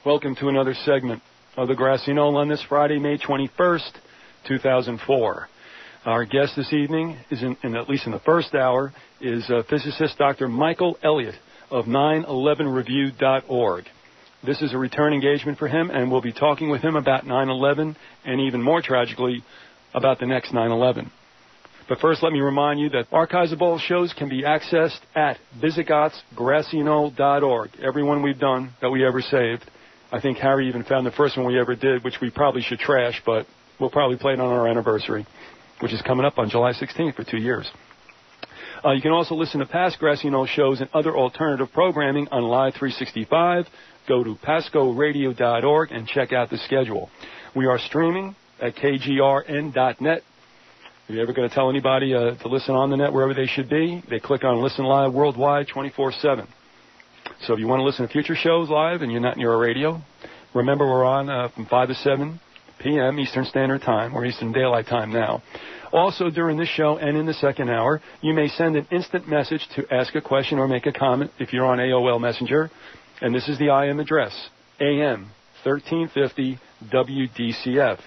Welcome to another segment of the Grassy Knoll on this Friday, May 21st, 2004. Our guest this evening, is at least in the first hour, is physicist Dr. Michael Elliott of 911review.org. This is a return engagement for him, and we'll be talking with him about 9/11 and even more tragically, about the next 9/11. But first, let me remind you that archives of all shows can be accessed at Vyzygoth's GrassyKnoll.org. Every one we've done that we ever saved. I think Harry even found the first one we ever did, which we probably should trash, but we'll probably play it on our anniversary, which is coming up on July 16th for 2 years. You can also listen to past Grassy Knoll shows and other alternative programming on Live 365. Go to pascoradio.org and check out the schedule. We are streaming at kgrn.net. If you're ever going to tell anybody to listen on the net wherever they should be, they click on Listen Live Worldwide 24/7. So if you want to listen to future shows live and you're not near a radio, remember we're on from 5 to 7 p.m. Eastern Standard Time, or Eastern Daylight Time now. Also, during this show and in the second hour, you may send an instant message to ask a question or make a comment if you're on AOL Messenger. And this is the IM address, AM 1350 WDCF.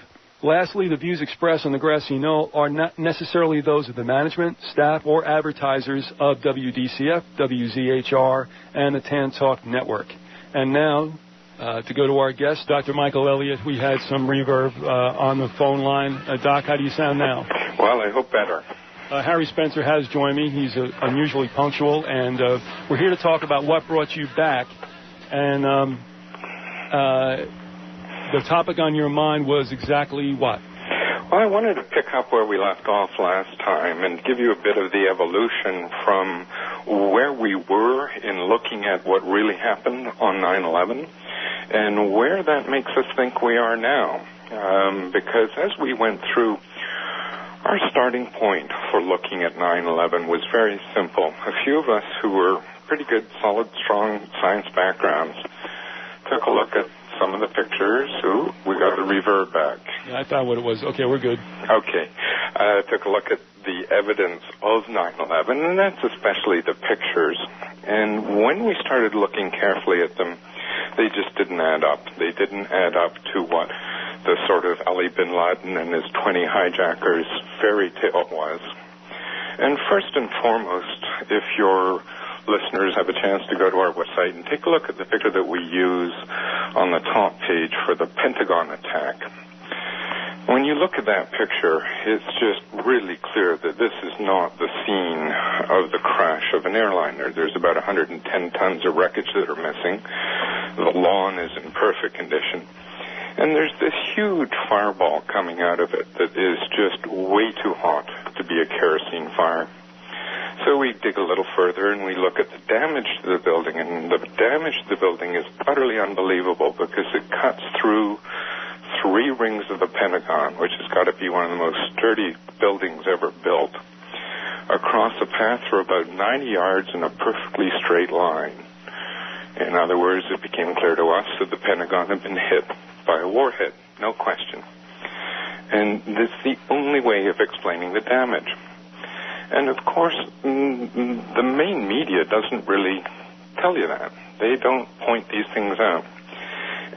Lastly, the views expressed on the Grassy Knoll are not necessarily those of the management, staff, or advertisers of WDCF, WZHR, and the Tan Talk Network. And now, to go to our guest, Dr. Michael Elliott. We had some reverb on the phone line. Doc, how do you sound now? Well, I hope better. Harry Spencer has joined me. He's unusually punctual, and we're here to talk about what brought you back. And the topic on your mind was exactly what? Well, I wanted to pick up where we left off last time and give you a bit of the evolution from where we were in looking at what really happened on 9/11 and where that makes us think we are now. Because as we went through, our starting point for looking at 9/11 was very simple. A few of us who were pretty good, solid, strong science backgrounds took a look at some of the pictures. Ooh, we got the reverb back. Yeah, I thought what it was. Okay, we're good. Okay. Took a look at the evidence of 9/11, and that's especially the pictures. And when we started looking carefully at them, they just didn't add up. They didn't add up to what the sort of Ali bin Laden and his 20 hijackers fairy tale was. And first and foremost, if your listeners have a chance to go to our website and take a look at the picture that we use on the top page for the Pentagon attack. When you look at that picture, it's just really clear that this is not the scene of the crash of an airliner. There's about 110 tons of wreckage that are missing. The lawn is in perfect condition. And there's this huge fireball coming out of it that is just way too hot to be a kerosene fire. So we dig a little further and we look at the damage to the building, and the damage to the building is utterly unbelievable because it cuts through 3 rings of the Pentagon, which has got to be one of the most sturdy buildings ever built, across a path for about 90 yards in a perfectly straight line. In other words, it became clear to us that the Pentagon had been hit by a warhead, no question. And this is the only way of explaining the damage. And, of course, the main media doesn't really tell you that. They don't point these things out.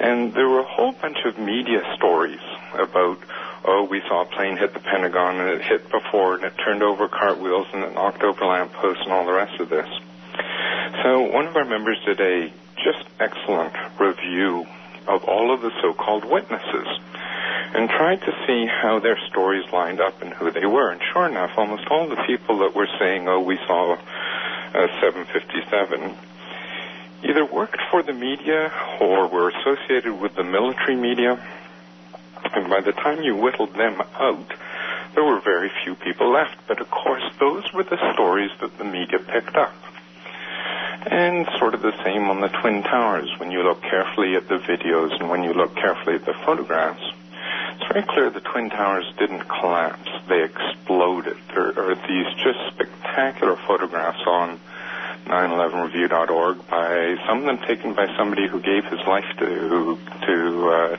And there were a whole bunch of media stories about, oh, we saw a plane hit the Pentagon and it hit before and it turned over cartwheels and it knocked over lampposts and all the rest of this. So one of our members did a just excellent review of all of the so-called witnesses and tried to see how their stories lined up and who they were. And sure enough, almost all the people that were saying, oh, we saw a 757, either worked for the media or were associated with the military media. And by the time you whittled them out, there were very few people left. But, of course, those were the stories that the media picked up. And sort of the same on the Twin Towers. When you look carefully at the videos and when you look carefully at the photographs, it's very clear the Twin Towers didn't collapse. They exploded. There are these just spectacular photographs on 911review.org by some of them taken by somebody who gave his life to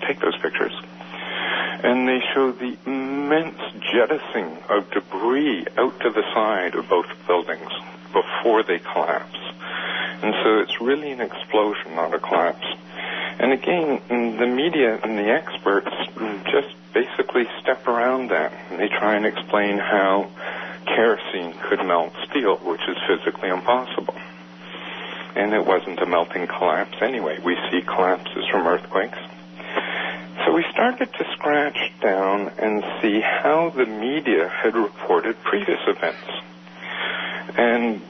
take those pictures. And they show the immense jettisoning of debris out to the side of both buildings before they collapse. And so it's really an explosion, not a collapse. And again, the media and the experts just basically step around that. And they try and explain how kerosene could melt steel, which is physically impossible. And it wasn't a melting collapse anyway. We see collapses from earthquakes. So we started to scratch down and see how the media had reported previous events. And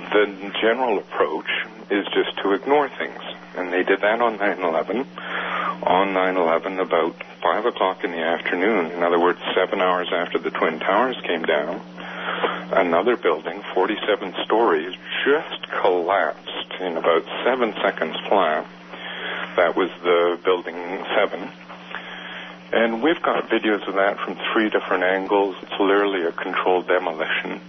the general approach is just to ignore things. And they did that on 9/11. On 9/11, about 5 o'clock in the afternoon, in other words, 7 hours after the Twin Towers came down, another building, 47 stories, just collapsed in about 7 seconds flat. That was the building 7. And we've got videos of that from 3 different angles. It's literally a controlled demolition.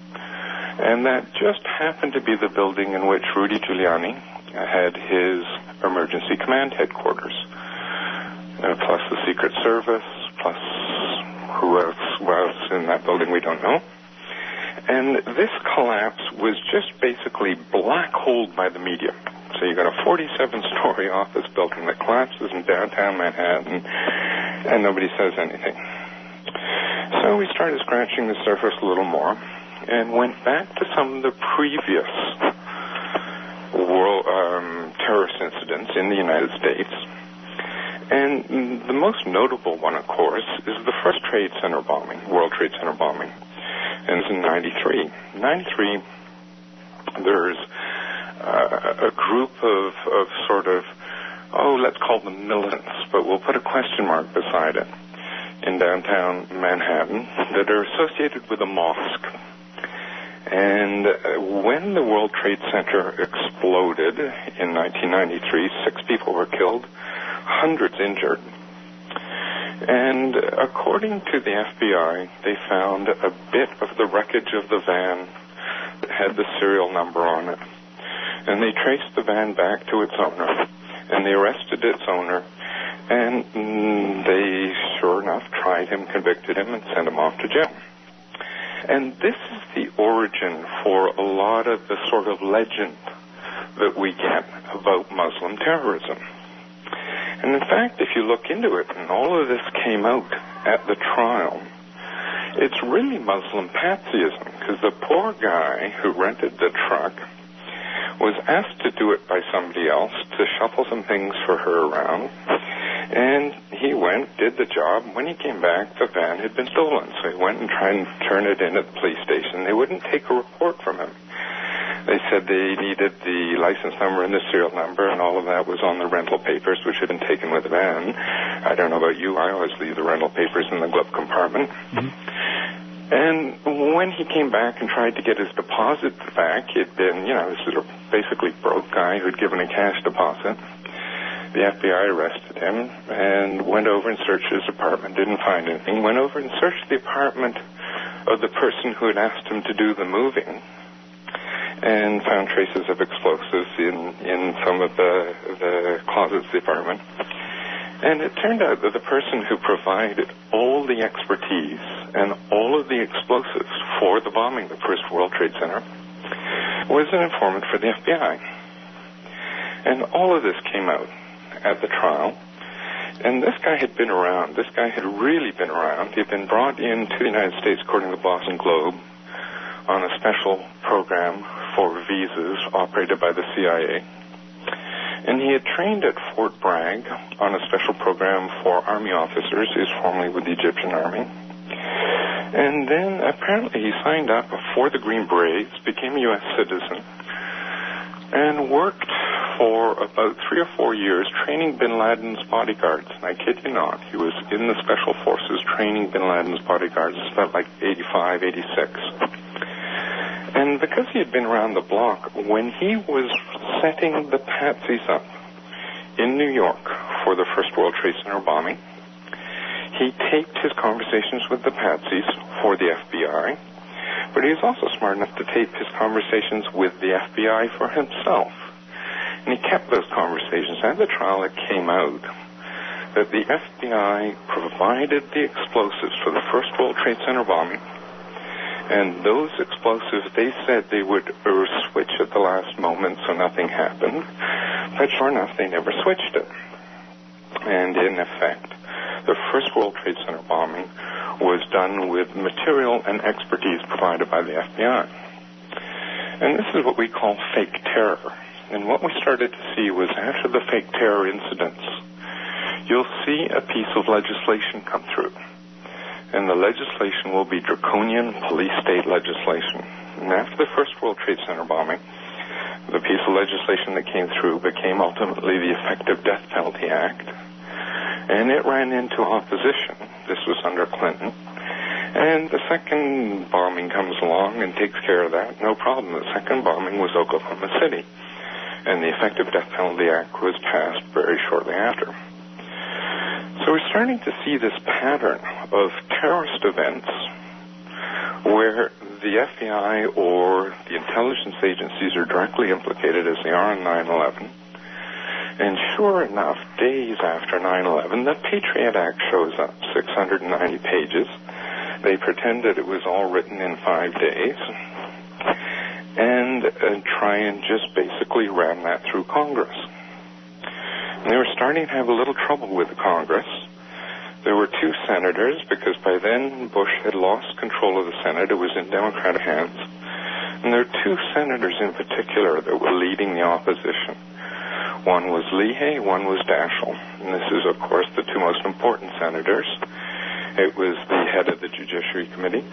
And that just happened to be the building in which Rudy Giuliani had his emergency command headquarters, plus the Secret Service, plus who else was in that building, we don't know. And this collapse was just basically black holed by the media. So you got a 47-story office building that collapses in downtown Manhattan, and nobody says anything. So we started scratching the surface a little more, and went back to some of the previous terrorist incidents in the United States. And the most notable one, of course, is the first Trade Center bombing, World Trade Center bombing. And it's in 93. 93, there's a group of sort of, let's call them militants, but we'll put a question mark beside it, in downtown Manhattan, that are associated with a mosque. And when the World Trade Center exploded in 1993, 6 people were killed, hundreds injured. And according to the FBI, they found a bit of the wreckage of the van that had the serial number on it. And they traced the van back to its owner, and they arrested its owner, and they, sure enough, tried him, convicted him, and sent him off to jail. And this is the origin for a lot of the sort of legend that we get about Muslim terrorism. And in fact, if you look into it, and all of this came out at the trial, it's really Muslim patsy-ism, because the poor guy who rented the truck was asked to do it by somebody else, to shuffle some things for her around, and he went, did the job. When he came back, the van had been stolen, so he went and tried and turn it in at the police station. They wouldn't take a report from him. They said they needed the license number and the serial number, and all of that was on the rental papers, which had been taken with the van. I don't know about you, I always leave the rental papers in the glove compartment. Mm-hmm. And when he came back and tried to get his deposit back, he'd been, this is a basically broke guy who'd given a cash deposit. The FBI arrested him and went over and searched his apartment, didn't find anything, went over and searched the apartment of the person who had asked him to do the moving, and found traces of explosives in some of the closets of the apartment. And it turned out that the person who provided all the expertise and all of the explosives for the bombing of the first World Trade Center was an informant for the FBI. And all of this came out at the trial. And this guy had been around. This guy had really been around. He'd been brought into the United States, according to the Boston Globe, on a special program for visas operated by the CIA. And he had trained at Fort Bragg on a special program for Army officers. He was formerly with the Egyptian Army. And then apparently he signed up for the Green Berets, became a U.S. citizen, and worked for about 3 or 4 years training bin Laden's bodyguards. And I kid you not, he was in the Special Forces training bin Laden's bodyguards. It's about like 85, 86. And because he had been around the block, when he was setting the patsies up in New York for the first World Trade Center bombing, he taped his conversations with the patsies for the FBI, but he was also smart enough to tape his conversations with the FBI for himself. And he kept those conversations. At the trial, it came out that the FBI provided the explosives for the first World Trade Center bombing. And those explosives, they said they would switch at the last moment so nothing happened. But sure enough, they never switched it. And in effect, the first World Trade Center bombing was done with material and expertise provided by the FBI. And this is what we call fake terror. And what we started to see was after the fake terror incidents, you'll see a piece of legislation come through. And the legislation will be draconian police state legislation. And after the first World Trade Center bombing, the piece of legislation that came through became ultimately the Effective Death Penalty Act. And it ran into opposition. This was under Clinton. And the second bombing comes along and takes care of that. No problem. The second bombing was Oklahoma City. And the Effective Death Penalty Act was passed very shortly after. So we're starting to see this pattern of terrorist events where the FBI or the intelligence agencies are directly implicated as they are in 9/11. And sure enough, days after 9/11, the Patriot Act shows up, 690 pages. They pretend that it was all written in 5 days and try and just basically ram that through Congress. And they were starting to have a little trouble with the Congress. There were 2 senators, because by then Bush had lost control of the Senate. It was in Democratic hands. And there were 2 senators in particular that were leading the opposition. One was Leahy, one was Daschle. And this is, of course, the 2 most important senators. It was the head of the Judiciary Committee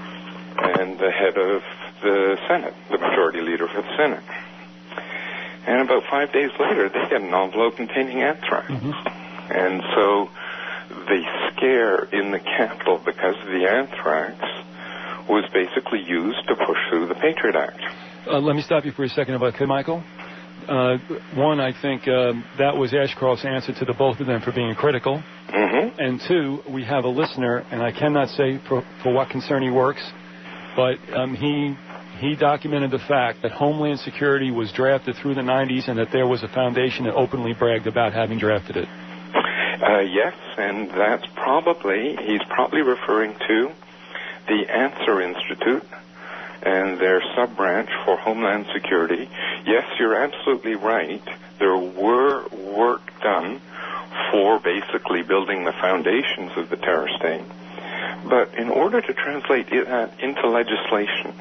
and the head of the Senate, the majority leader for the Senate. And about 5 days later, they get an envelope containing anthrax. And so the scare in the Capitol because of the anthrax was basically used to push through the Patriot Act. Let me stop you for a second, if I could, Michael. One, I think that was Ashcroft's answer to the both of them for being critical. And 2, we have a listener, and I cannot say for what concern he works, but he documented the fact that Homeland Security was drafted through the 90s and that there was a foundation that openly bragged about having drafted it. Yes, and he's probably referring to the Answer Institute and their sub-branch for Homeland Security. Yes, you're absolutely right. There were work done for basically building the foundations of the terror state. But in order to translate that into legislation,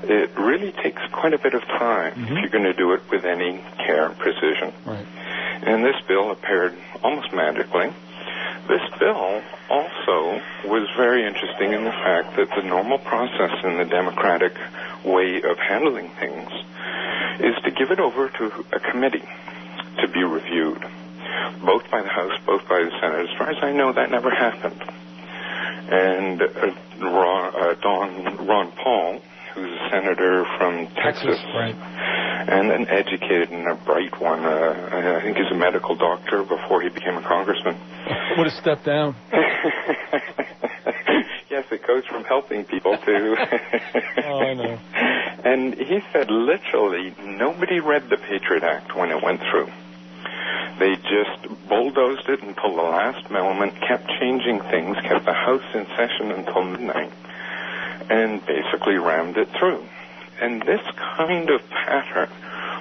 it really takes quite a bit of time if you're going to do it with any care and precision. Right. And this bill appeared almost magically. This bill also was very interesting in the fact that the normal process in the Democratic way of handling things is to give it over to a committee to be reviewed, both by the House, both by the Senate. As far as I know, that never happened. And Ron Paul, who's a senator from Texas, right, and an educated and a bright one. I think he's a medical doctor before he became a congressman. What a step down. Yes, it goes from helping people to... Oh, I know. And he said literally nobody read the Patriot Act when it went through. They just bulldozed it until the last moment, kept changing things, kept the House in session until midnight, and basically rammed it through. And this kind of pattern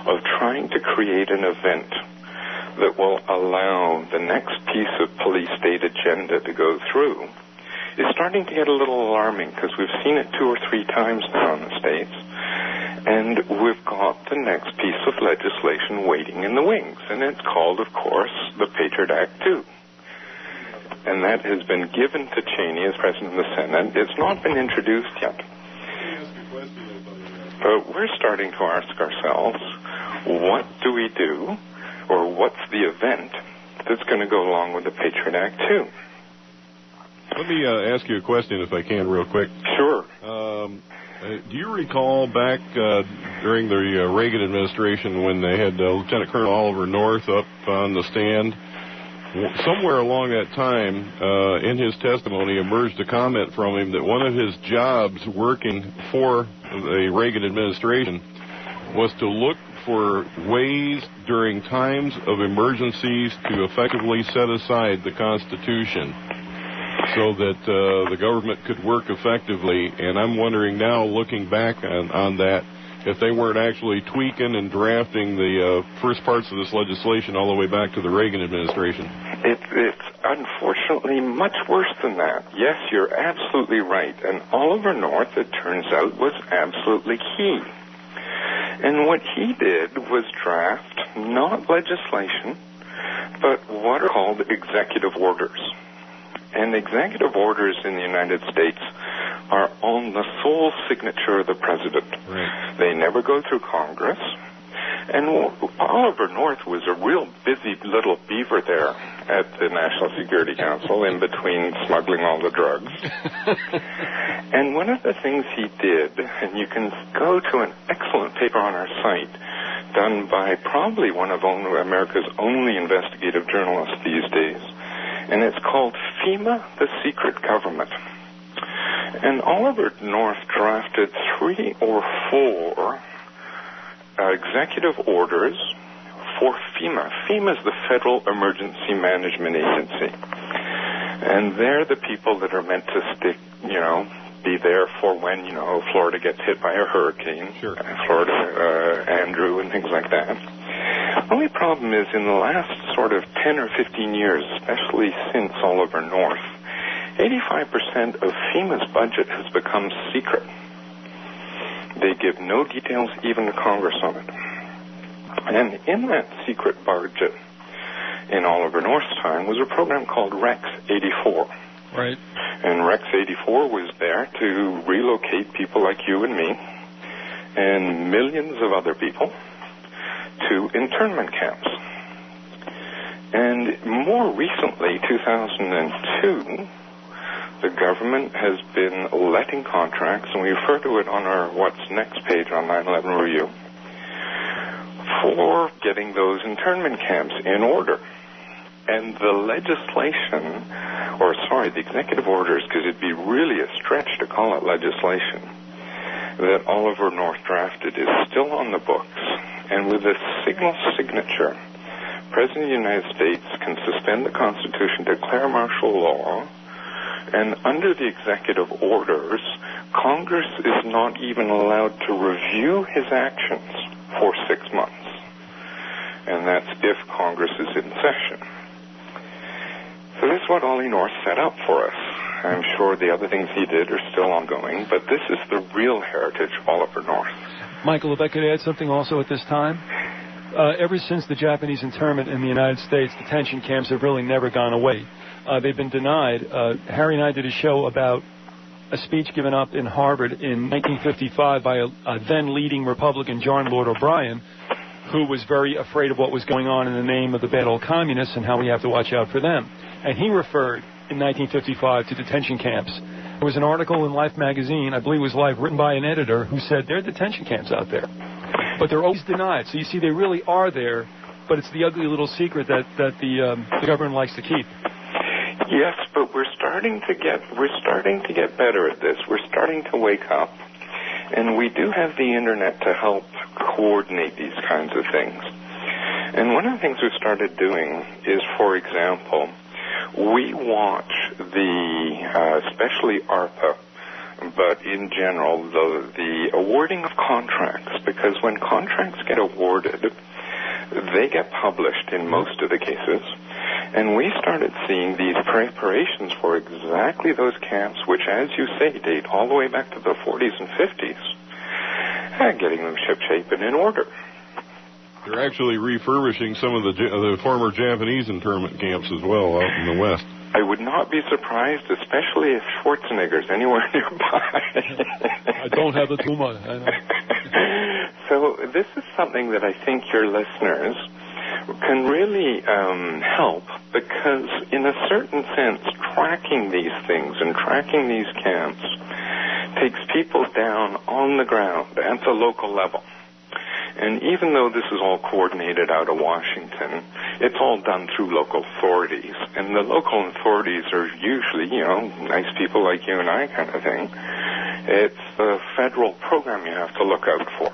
of trying to create an event that will allow the next piece of police state agenda to go through is starting to get a little alarming, because we've seen it 2 or 3 times now in the States, and we've got the next piece of legislation waiting in the wings, and it's called, of course, the Patriot Act 2. And that has been given to Cheney as President of the Senate. It's not been introduced yet. But we're starting to ask ourselves, what do we do, or what's the event that's going to go along with the Patriot Act 2? Let me ask you a question, if I can, real quick. Sure. Do you recall back during the Reagan administration when they had Lieutenant Colonel Oliver North up on the stand? Somewhere along that time, in his testimony, emerged a comment from him that one of his jobs working for the Reagan administration was to look for ways during times of emergencies to effectively set aside the Constitution so that the government could work effectively. And I'm wondering now, looking back on that, if they weren't actually tweaking and drafting the first parts of this legislation all the way back to the Reagan administration. It's unfortunately much worse than that. Yes, you're absolutely right. And Oliver North, it turns out, was absolutely key. And what he did was draft not legislation, but what are called executive orders. And executive orders in the United States are on the sole signature of the president. Right. They never go through Congress. And Oliver North was a real busy little beaver there at the National Security Council in between smuggling all the drugs. And one of the things he did, and you can go to an excellent paper on our site done by probably one of America's only investigative journalists these days, and it's called FEMA, the Secret Government. And Oliver North drafted 3 or 4 executive orders for FEMA. FEMA is the Federal Emergency Management Agency. And they're the people that are meant to be there for when, Florida gets hit by a hurricane. Sure. Florida, Andrew, and things like that. Only problem is in the last sort of 10 or 15 years, especially since Oliver North, 85% of FEMA's budget has become secret. They give no details even to Congress on it. And in that secret budget in Oliver North's time was a program called Rex 84. Right. And Rex 84 was there to relocate people like you and me and millions of other people to internment camps. And more recently, 2002, the government has been letting contracts, and we refer to it on our What's Next page on 9/11 Review, for getting those internment camps in order. And the legislation, the executive orders, because it'd be really a stretch to call it legislation, that Oliver North drafted is still on the books. And with a signal signature, President of the United States can suspend the Constitution, declare martial law, and under the executive orders, Congress is not even allowed to review his actions for 6 months. And that's if Congress is in session. So this is what Ollie North set up for us. I'm sure the other things he did are still ongoing, but this is the real heritage of Oliver North. Michael, if I could add something also at this time. Ever since the Japanese internment in the United States, detention camps have really never gone away. They've been denied. Harry and I did a show about a speech given up in Harvard in 1955 by a then-leading Republican, John Lord O'Brien, who was very afraid of what was going on in the name of the bad old communists and how we have to watch out for them. And he referred in 1955 to detention camps. There was an article in Life magazine, I believe it was Life, written by an editor who said there are detention camps out there. But they're always denied. So you see, they really are there, but it's the ugly little secret that the government likes to keep. Yes, but we're starting to get better at this. We're starting to wake up, and we do have the internet to help coordinate these kinds of things. And one of the things we've started doing is, for example, we watch especially ARPA, but in general, the awarding of contracts, because when contracts get awarded, they get published in most of the cases, and we started seeing these preparations for exactly those camps, which, as you say, date all the way back to the 40s and 50s, getting them ship-shape and in order. They're actually refurbishing some of the former Japanese internment camps as well out in the West. I would not be surprised, especially if Schwarzenegger's anywhere nearby. I don't have the tumor. I know. So this is something that I think your listeners can really help, because in a certain sense, tracking these things and tracking these camps takes people down on the ground at the local level. And even though this is all coordinated out of Washington, it's all done through local authorities. And the local authorities are usually, nice people like you and I kind of thing. It's the federal program you have to look out for.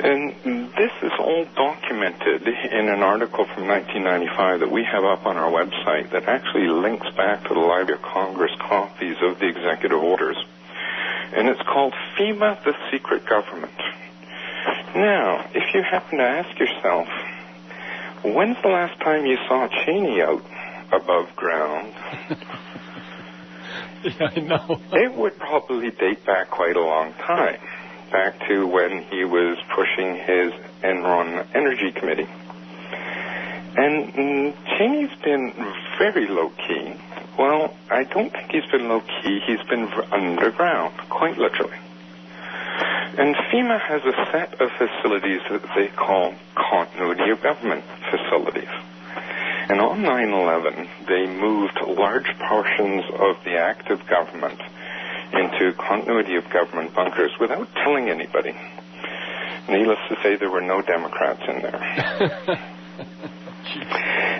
And this is all documented in an article from 1995 that we have up on our website that actually links back to the Library of Congress copies of the executive orders. And it's called FEMA, the Secret Government. Now, if you happen to ask yourself, when's the last time you saw Cheney out above ground? Yeah, I know. It would probably date back quite a long time, back to when he was pushing his Enron Energy Committee. And Cheney's been very low-key. Well, I don't think he's been low-key. He's been underground, quite literally. And FEMA has a set of facilities that they call continuity of government facilities. And on 9/11, they moved large portions of the active government into continuity of government bunkers without telling anybody. Needless to say, there were no Democrats in there.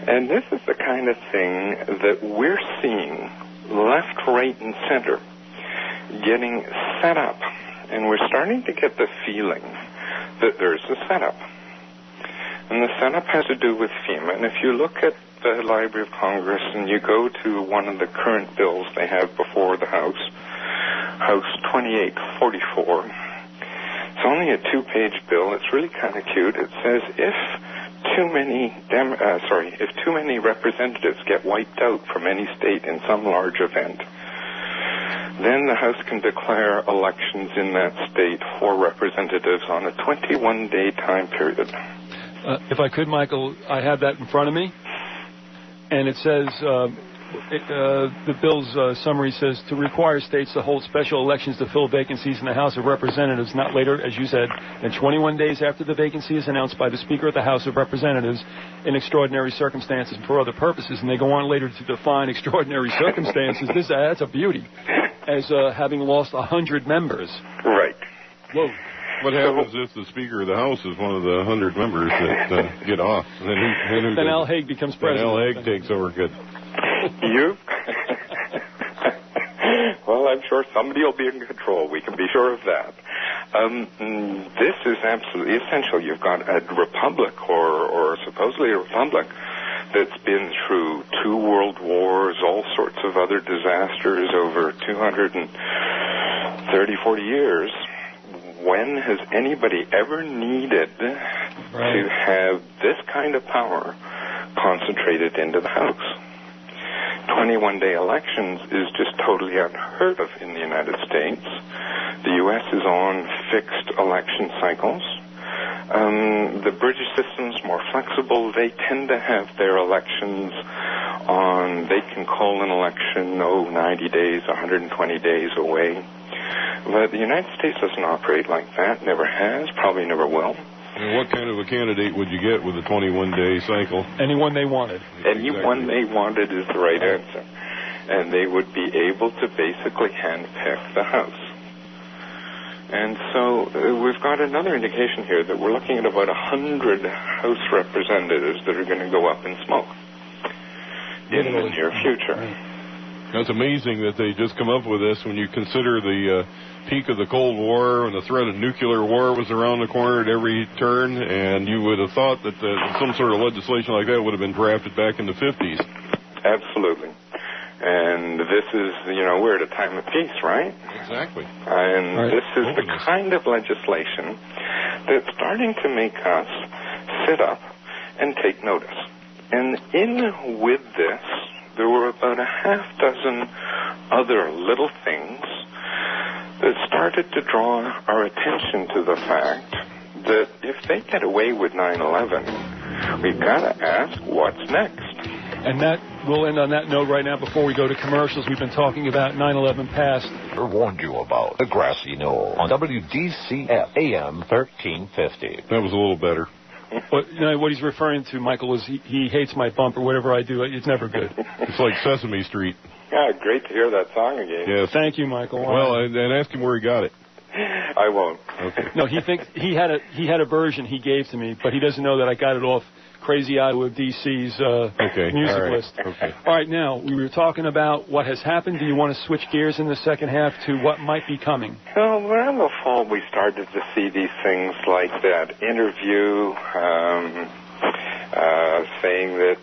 And this is the kind of thing that we're seeing left, right, and center getting set up. And we're starting to get the feeling that there's a setup. And the setup has to do with FEMA. And if you look at the Library of Congress and you go to one of the current bills they have before the House, House 2844, it's only a 2-page bill. It's really kind of cute. It says if too many representatives get wiped out from any state in some large event, then the House can declare elections in that state for representatives on a 21-day time period. If I could, Michael, I have that in front of me, and it says, the bill's summary says, to require states to hold special elections to fill vacancies in the House of Representatives not later, as you said, than 21 days after the vacancy is announced by the Speaker of the House of Representatives in extraordinary circumstances and for other purposes. And they go on later to define extraordinary circumstances. That's a beauty, as having lost 100 members. Right. Whoa. What happens if the Speaker of the House is one of the 100 members that get off? Then Al Haig becomes president. Al Haig takes over. Good. You? Well, I'm sure somebody will be in control. We can be sure of that. This is absolutely essential. You've got a republic, or supposedly a republic, that's been through 2 world wars, all sorts of other disasters over 230, 40 years. When has anybody ever needed to have this kind of power concentrated into the House? 21-day elections is just totally unheard of in the United States. The U.S. is on fixed election cycles. The British system's more flexible. They tend to have their elections on, they can call an election, 90 days, 120 days away. But the United States doesn't operate like that, never has, probably never will. And what kind of a candidate would you get with a 21-day cycle? Anyone they wanted. Anyone they wanted is the right answer. And they would be able to basically handpick the House. And so we've got another indication here that we're looking at about 100 House representatives that are going to go up in smoke in the near future. That's amazing that they just come up with this when you consider the peak of the Cold War and the threat of nuclear war was around the corner at every turn, and you would have thought that some sort of legislation like that would have been drafted back in the 50s. Absolutely. And this is, we're at a time of peace, right? Exactly. And this is the kind of legislation that's starting to make us sit up and take notice. And in with this, there were about a half dozen other little things that started to draw our attention to the fact that if they get away with 9/11, we've got to ask what's next. And we'll end on that note right now before we go to commercials. We've been talking about 9/11 past. I warned you about the Grassy Knoll on WDCF AM 1350. That was a little better. What he's referring to, Michael, is he hates my bump or whatever I do. It's never good. It's like Sesame Street. Yeah, great to hear that song again. Yes. Thank you, Michael. Well, and ask him where he got it. I won't. Okay. No, he thinks he had a version he gave to me, but he doesn't know that I got it off Crazy Iowa DC's music list. Okay. All right, now, we were talking about what has happened. Do you want to switch gears in the second half to what might be coming? Well, around the fall, we started to see these things like that interview saying that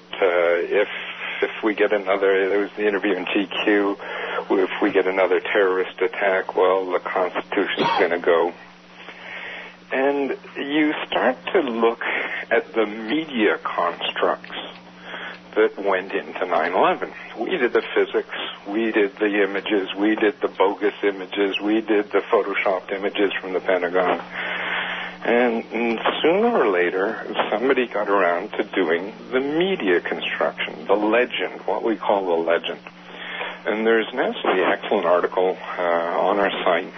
if we get another, there was the interview in GQ, if we get another terrorist attack, well, the Constitution's going to go. And you start to look at the media constructs that went into 9/11. We did the physics, we did the images, we did the bogus images, we did the photoshopped images from the Pentagon. And sooner or later, somebody got around to doing the media construction, the legend, what we call the legend. And there's an absolutely excellent article on our site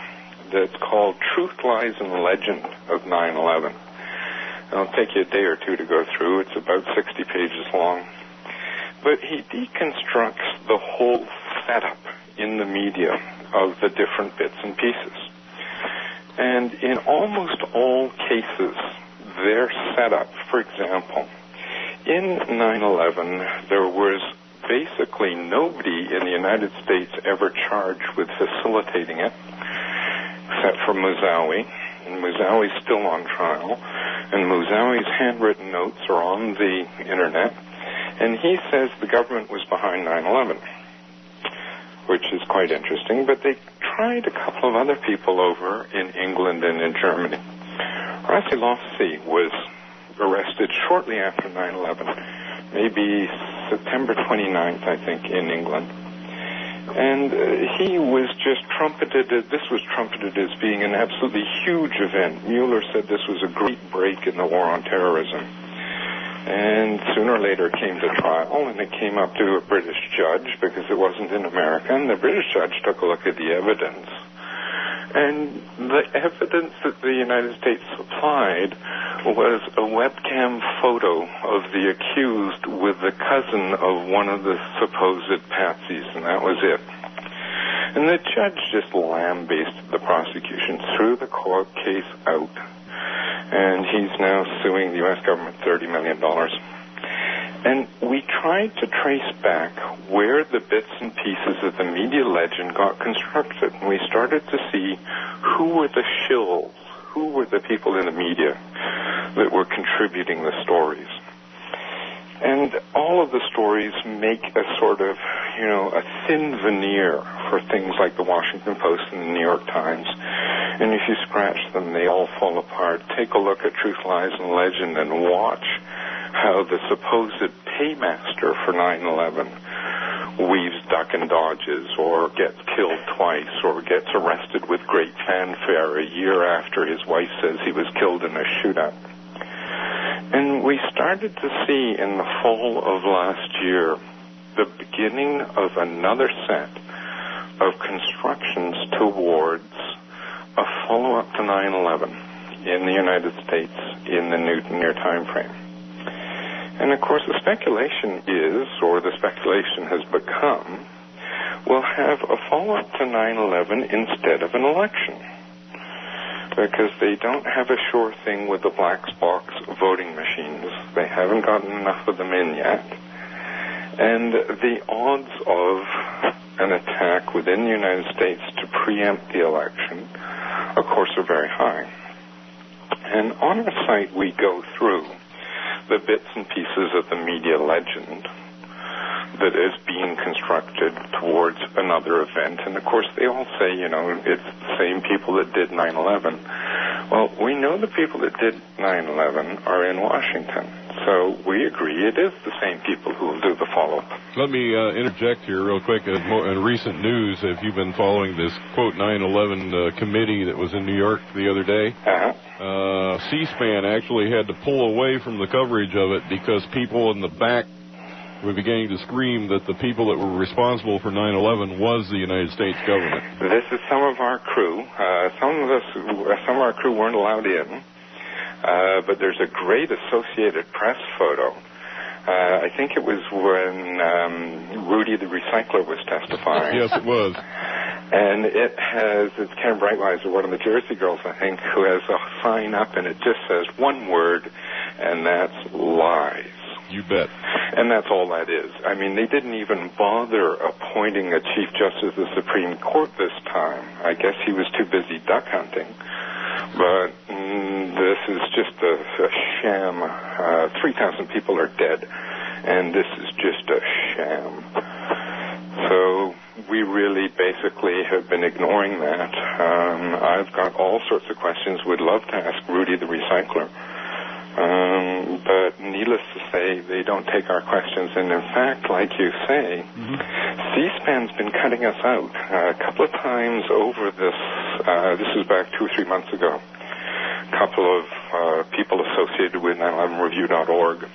that's called Truth, Lies, and Legend of 9/11. It'll take you a day or two to go through. It's about 60 pages long. But he deconstructs the whole setup in the media of the different bits and pieces. And in almost all cases, their setup, for example, in 9/11, there was basically nobody in the United States ever charged with facilitating it, except for Moussaoui. And Moussaoui's still on trial, and Moussaoui's handwritten notes are on the internet, and he says the government was behind 9/11, which is quite interesting, but they tried a couple of other people over in England and in Germany. Rassi was arrested shortly after 9/11, maybe September 29th, I think, in England. And he was just this was trumpeted as being an absolutely huge event. Mueller said this was a great break in the war on terrorism. And sooner or later it came to trial, and it came up to a British judge because it wasn't in America, and the British judge took a look at the evidence. And the evidence that the United States supplied was a webcam photo of the accused with the cousin of one of the supposed patsies, and that was it. And the judge just lambasted the prosecution, threw the court case out, and he's now suing the U.S. government $30 million. And we tried to trace back where the bits and pieces of the media legend got constructed. And we started to see who were the shills, who were the people in the media that were contributing the stories. And all of the stories make a sort of, a thin veneer for things like the Washington Post and the New York Times. And if you scratch them, they all fall apart. Take a look at Truth, Lies, and Legend and watch how the supposed paymaster for 9/11 weaves duck and dodges, or gets killed twice, or gets arrested with great fanfare a year after his wife says he was killed in a shootout. And we started to see in the fall of last year the beginning of another set of constructions towards a follow-up to 9/11 in the United States in the near time frame. And of course the speculation is, or the speculation has become, we'll have a follow-up to 9/11 instead of an election, because they don't have a sure thing with the black box voting machines. They haven't gotten enough of them in yet. And the odds of an attack within the United States to preempt the election, of course, are very high. And on our site, we go through the bits and pieces of the media legend that is being constructed towards another event. And, of course, they all say, it's the same people that did 9/11. Well, we know the people that did 9/11 are in Washington. So we agree it is the same people who will do the follow-up. Let me interject here real quick. In recent news, have you been following this, quote, 9/11 committee that was in New York the other day? C-SPAN actually had to pull away from the coverage of it because people in the back were beginning to scream that the people that were responsible for 9/11 was the United States government. This is some of our crew. Some of our crew weren't allowed in. But there's a great Associated Press photo. I think it was when Rudy the Recycler was testifying. Yes, it was. And it's Karen Brightweiser, one of the Jersey girls, I think, who has a sign up, and it just says one word, and that's lies. You bet. And that's all that is. I mean, they didn't even bother appointing a Chief Justice of the Supreme Court this time. I guess he was too busy duck hunting. But this is just a sham. 3,000 people are dead, and this is just a sham. So we really basically have been ignoring that. I've got all sorts of questions. Would love to ask Rudy the Recycler. But needless to say, they don't take our questions. And in fact, like you say, C-SPAN's been cutting us out. A couple of times over this is back 2 or 3 months ago, a couple of people associated with 911review.org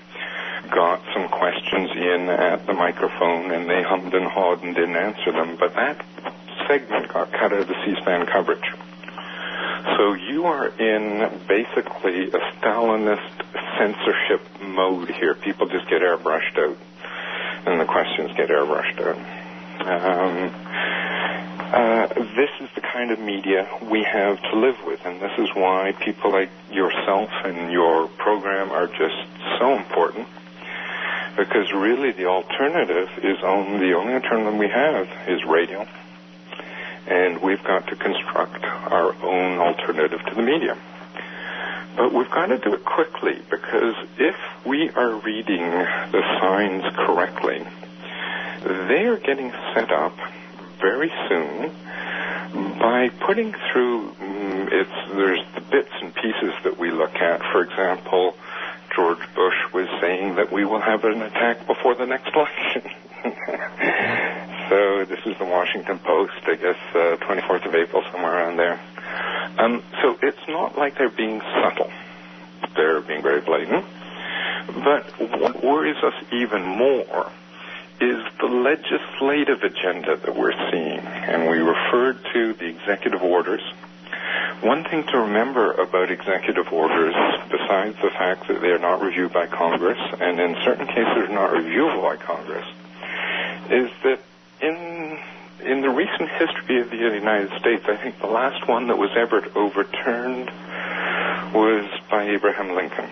got some questions in at the microphone, and they hummed and hawed and didn't answer them. But that segment got cut out of the C-SPAN coverage. So you are in basically a Stalinist censorship mode here. People just get airbrushed out, and the questions get airbrushed out. This is the kind of media we have to live with, and this is why people like yourself and your program are just so important, because really the alternative is the only alternative we have is radio. And we've got to construct our own alternative to the media. But we've got to do it quickly, because if we are reading the signs correctly, they are getting set up very soon by putting through, there's the bits and pieces that we look at. For example, George Bush was saying that we will have an attack before the next election. So this is the Washington Post, I guess 24th of April, somewhere around there. So it's not like they're being subtle. They're being very blatant. But what worries us even more is the legislative agenda that we're seeing. And we referred to the executive orders. One thing to remember about executive orders, besides the fact that they are not reviewed by Congress, and in certain cases not reviewable by Congress, is that in the recent history of the United States, I think the last one that was ever overturned was by Abraham Lincoln.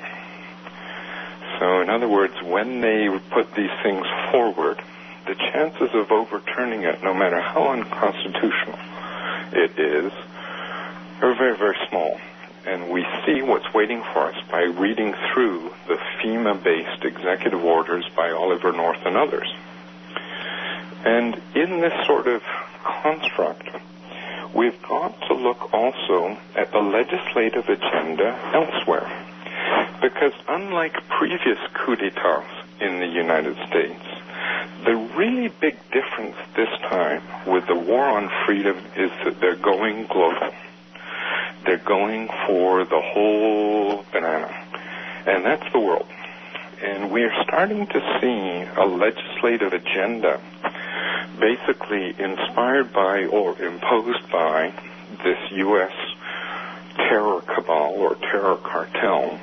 So in other words, when they put these things forward, the chances of overturning it, no matter how unconstitutional it is, are very, very small. And we see what's waiting for us by reading through the FEMA-based executive orders by Oliver North and others. And in this sort of construct, we've got to look also at the legislative agenda elsewhere. Because unlike previous coups d'etats in the United States, the really big difference this time with the war on freedom is that they're going global. They're going for the whole banana. And that's the world. And we are starting to see a legislative agenda basically inspired by or imposed by this U.S. terror cabal or terror cartel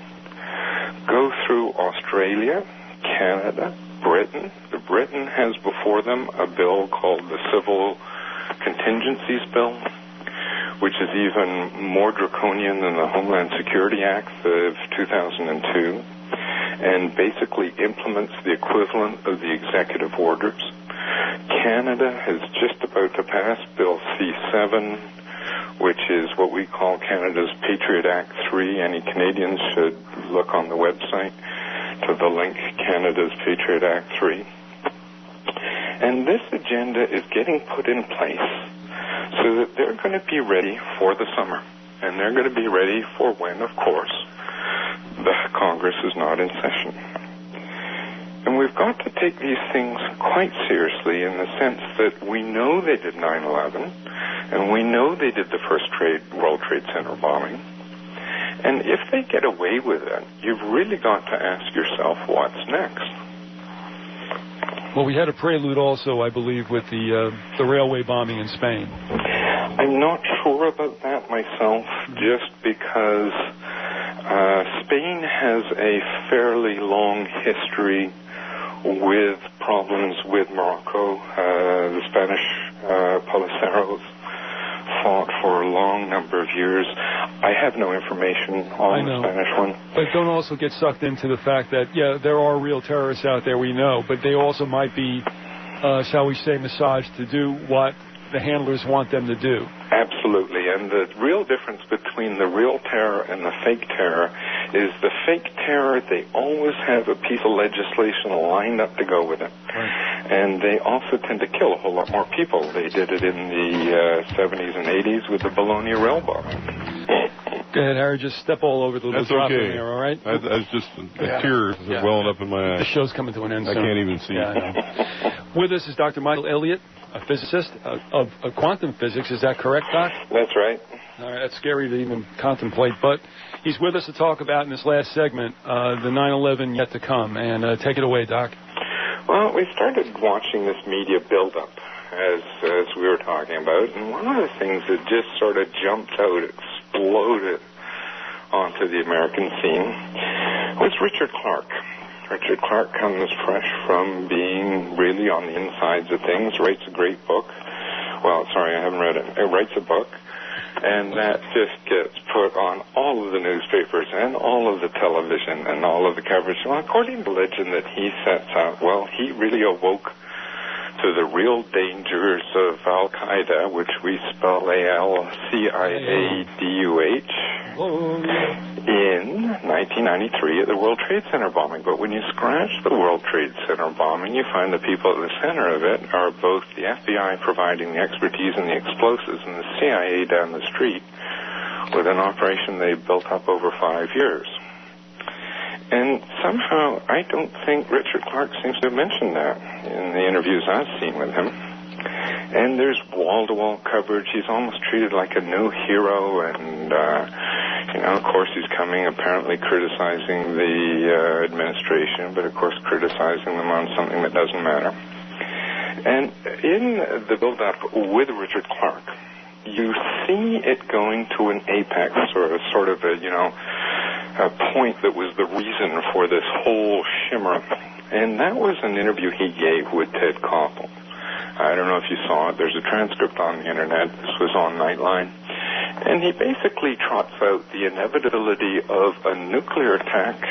go through Australia, Canada, Britain. Britain has before them a bill called the Civil Contingencies Bill, which is even more draconian than the Homeland Security Act of 2002, and basically implements the equivalent of the executive orders. Canada is just about to pass Bill C7, which is what we call Canada's Patriot Act 3. Any Canadians should look on the website to the link, Canada's Patriot Act 3. And this agenda is getting put in place so that they're going to be ready for the summer. And they're going to be ready for when, of course, the Congress is not in session. And we've got to take these things quite seriously in the sense that we know they did 9/11, and we know they did the first World Trade Center bombing. And if they get away with it, you've really got to ask yourself, what's next? Well, we had a prelude also, I believe, with the railway bombing in Spain. I'm not sure about that myself, just because Spain has a fairly long history with problems with Morocco. The Spanish Policeros fought for a long number of years. I have no information on the Spanish one. But don't also get sucked into the fact that, yeah, there are real terrorists out there, we know, but they also might be, shall we say, massaged to do what the handlers want them to do. Absolutely, and the real difference between the real terror and the fake terror is the fake terror, they always have a piece of legislation lined up to go with it. Right. And they also tend to kill a whole lot more people. They did it in the 70s and 80s with the Bologna rail bombing. Go ahead, Harry. Just step all over the little drop in there, all right? I was just tears welling up in my eyes. The show's coming to an end soon. I can't even see. Yeah, I know. With us is Dr. Michael Elliott, a physicist of quantum physics. Is that correct, Doc? That's right. All right, that's scary to even contemplate, but he's with us to talk about in this last segment the 9/11 yet to come. And take it away, Doc. Well, we started watching this media build-up as we were talking about, and one of the things that just sort of jumped out, exploded onto the American scene, was Richard Clark. Richard Clark comes fresh from being really on the insides of things, writes a great book. Well, sorry, I haven't read it. He writes a book, and that just gets put on all of the newspapers and all of the television and all of the coverage. Well, according to legend that he sets out, well, he really awoke to the real dangers of Al-Qaeda, which we spell A-L-C-I-A-D-U-H, in 1993 at the World Trade Center bombing. But when you scratch the World Trade Center bombing, you find the people at the center of it are both the FBI providing the expertise and the explosives and the CIA down the street with an operation they built up over 5 years. And somehow, I don't think Richard Clark seems to have mentioned that in the interviews I've seen with him. And there's wall-to-wall coverage. He's almost treated like a new hero. And, of course, he's coming apparently criticizing the administration, but, of course, criticizing them on something that doesn't matter. And in the build-up with Richard Clark, you see it going to an apex, or sort of a point that was the reason for this whole shimmer. And that was an interview he gave with Ted Koppel. I don't know if you saw it. There's a transcript on the internet. This was on Nightline. And he basically trots out the inevitability of a nuclear attack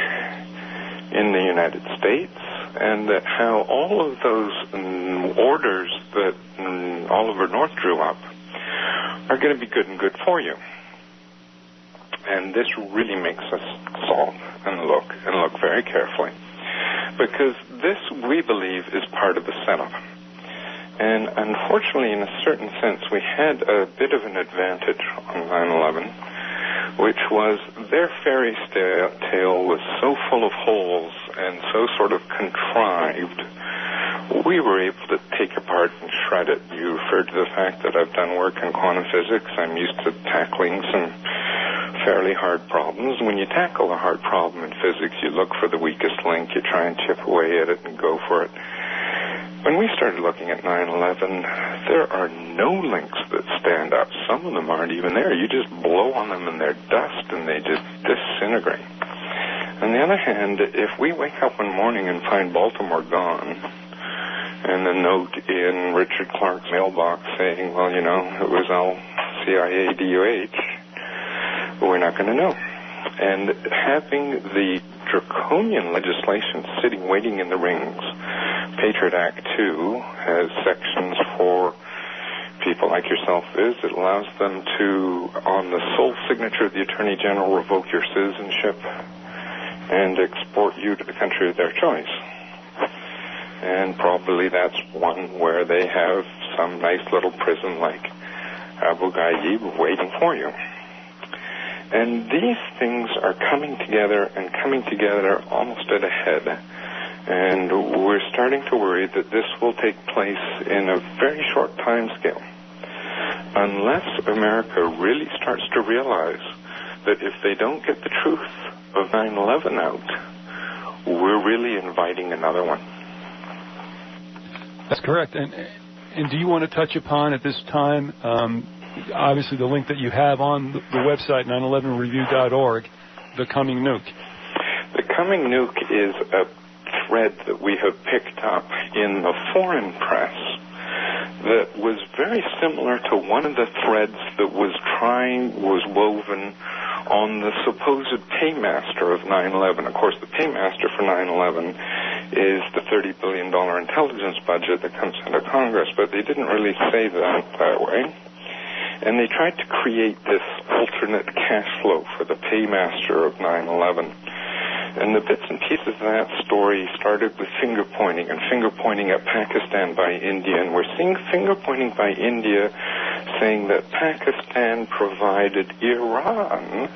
in the United States, and that how all of those orders that Oliver North drew up are going to be good and good for you. And this really makes us stop and look very carefully, because this, we believe, is part of the setup. And unfortunately, in a certain sense, we had a bit of an advantage on 9/11, which was their fairy tale was so full of holes and so sort of contrived, we were able to take apart and shred it. You referred to the fact that I've done work in quantum physics. I'm used to tackling some fairly hard problems. When you tackle a hard problem in physics, you look for the weakest link, you try and chip away at it and go for it. When we started looking at 9/11, there are no links that stand up. Some of them aren't even there. You just blow on them and they're dust and they just disintegrate. On the other hand, if we wake up one morning and find Baltimore gone, and a note in Richard Clark's mailbox saying, well, it was L-CIA-DUH, we're not going to know. And having the draconian legislation sitting, waiting in the rings, Patriot Act 2 has sections for people like yourself, it allows them to, on the sole signature of the Attorney General, revoke your citizenship and export you to the country of their choice. And probably that's one where they have some nice little prison like Abu Ghraib waiting for you. And these things are coming together almost at a head. And we're starting to worry that this will take place in a very short time scale. Unless America really starts to realize that if they don't get the truth of 9/11 out, we're really inviting another one. That's correct. And do you want to touch upon at this time, obviously the link that you have on the website, 911review.org, the coming nuke? The coming nuke is a thread that we have picked up in the foreign press that was very similar to one of the threads that was woven on the supposed paymaster of 9/11. Of course, the paymaster for 9/11 is the $30 billion intelligence budget that comes out of Congress, but they didn't really say that way. And they tried to create this alternate cash flow for the paymaster of 9/11. And the bits and pieces of that story started with finger-pointing at Pakistan by India. And we're seeing finger-pointing by India saying that Pakistan provided Iran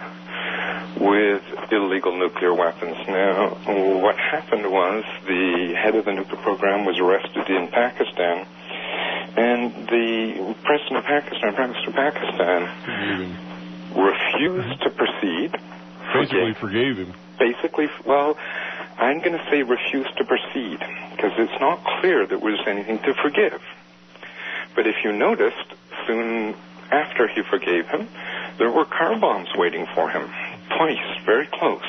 with illegal nuclear weapons. Now, what happened was the head of the nuclear program was arrested in Pakistan, and the president of Pakistan, Prime Minister of Pakistan, refused to proceed. Basically forgave him. Basically, well, I'm going to say refused to proceed, because it's not clear that there was anything to forgive. But if you noticed, soon after he forgave him, there were car bombs waiting for him, twice, very close.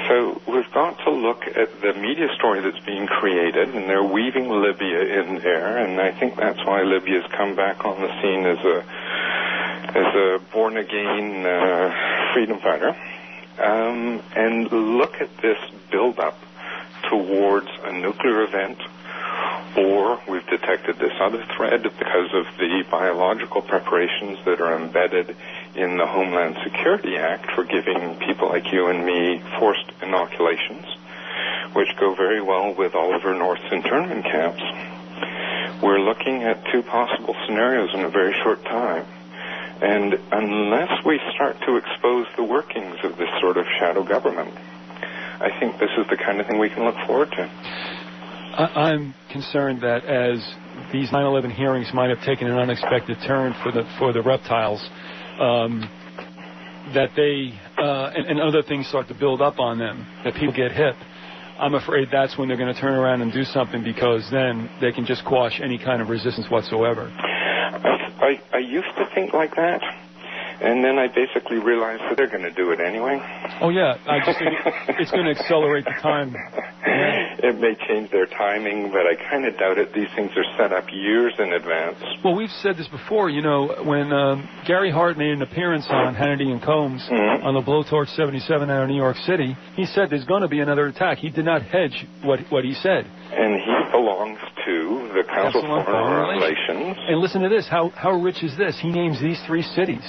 So we've got to look at the media story that's being created, and they're weaving Libya in there, and I think that's why Libya's come back on the scene as a born-again freedom fighter. And look at this build-up towards a nuclear event, or we've detected this other thread because of the biological preparations that are embedded in the Homeland Security Act for giving people like you and me forced inoculations, which go very well with Oliver North's internment camps. We're looking at two possible scenarios in a very short time. And unless we start to expose the workings of this sort of shadow government, I think this is the kind of thing we can look forward to. I'm concerned that as these 9/11 hearings might have taken an unexpected turn for the reptiles, that they and other things start to build up on them, that people get hip. I'm afraid that's when they're going to turn around and do something, because then they can just quash any kind of resistance whatsoever. I used to think like that, and then I basically realized that they're going to do it anyway. Oh, yeah. I just think it's going to accelerate the time. Yeah. It may change their timing, but I kind of doubt it. These things are set up years in advance. Well, we've said this before. You know, when Gary Hart made an appearance on Hannity and Combs on the Blowtorch 77 out of New York City, he said there's going to be another attack. He did not hedge what he said. And he belongs to the Council on Foreign Relations. And listen to this. How rich is this? He names these three cities: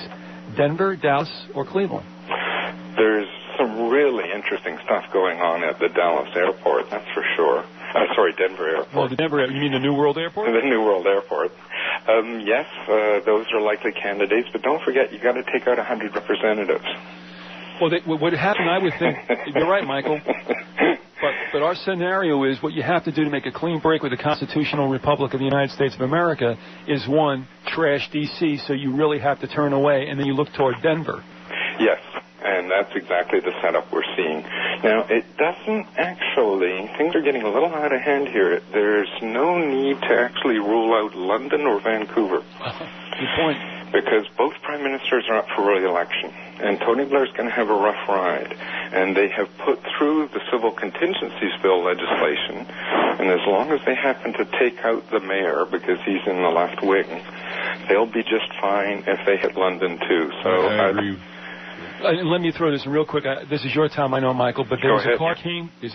Denver, Dallas, or Cleveland. There's some really interesting stuff going on at the Dallas airport, that's for sure. Denver airport. Oh, the Denver, you mean the New World Airport? The New World Airport. Yes, those are likely candidates, but don't forget, you got to take out 100 representatives. Well, what happened, I would think, you're right, Michael, but our scenario is what you have to do to make a clean break with the Constitutional Republic of the United States of America is, one, trash D.C., so you really have to turn away, and then you look toward Denver. Yes, and that's exactly the setup we're seeing. Now, it doesn't actually, things are getting a little out of hand here. There's no need to actually rule out London or Vancouver. Good point. Because both prime ministers are up for re-election, and Tony Blair's going to have a rough ride. And they have put through the Civil Contingencies Bill legislation, and as long as they happen to take out the mayor because he's in the left wing, they'll be just fine if they hit London too. So I agree. Let me throw this in real quick. This is your time, I know, Michael, but there's a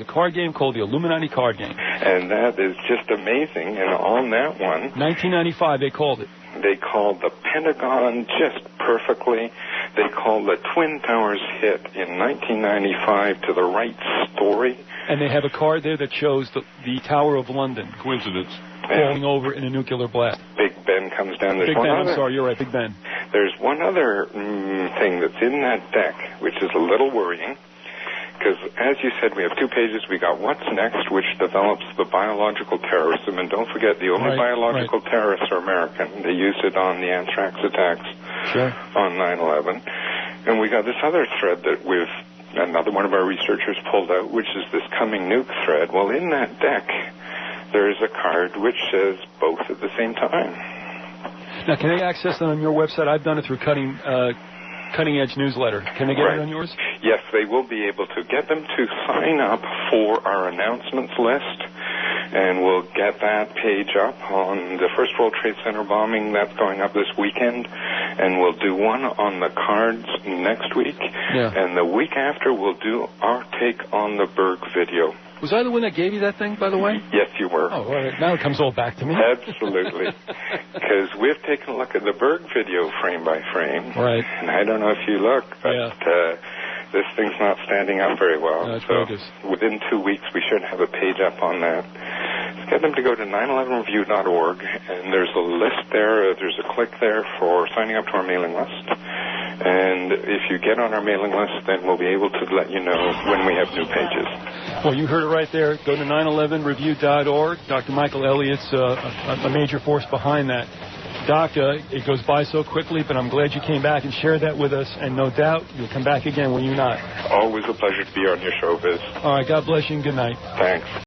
card game called the Illuminati card game. And that is just amazing. And on that one, 1995, they called it. They called the Pentagon just perfectly. They called the Twin Towers hit in 1995 to the right story. And they have a card there that shows the Tower of London. Coincidence. Falling over in a nuclear blast. Big Ben comes down. Big Ben, I'm sorry, you're right, Big Ben. There's one other thing that's in that deck, which is a little worrying, because as you said, we have two pages. We got What's Next, which develops the biological terrorism, and don't forget, the only biological terrorists are American. They used it on the anthrax attacks on 9/11. And we got this other thread that another one of our researchers pulled out, which is this coming nuke thread. Well, in that deck, there is a card which says both at the same time. Now, can they access that on your website? I've done it through Cutting Edge newsletter. Can they get it on yours? Yes, they will be able to. Get them to sign up for our announcements list, and we'll get that page up on the first World Trade Center bombing. That's going up this weekend, and we'll do one on the cards next week. Yeah. And the week after, we'll do our take on the Berg video. Was I the one that gave you that thing, by the way? Yes, you were. Oh, all right. Now it comes all back to me. Absolutely. Because we've taken a look at the Berg video frame by frame. Right. And I don't know if you look, but this thing's not standing up very well. No, it's so bogus. Within 2 weeks, we should have a page up on that. Get them to go to 911review.org, and there's a list there. There's a click there for signing up to our mailing list. And if you get on our mailing list, then we'll be able to let you know when we have new pages. Well, you heard it right there. Go to 911review.org. Dr. Michael Elliott's a major force behind that. Doc, it goes by so quickly, but I'm glad you came back and shared that with us, and no doubt you'll come back again, will you not? Always a pleasure to be on your show, Viz. All right, God bless you and good night. Thanks.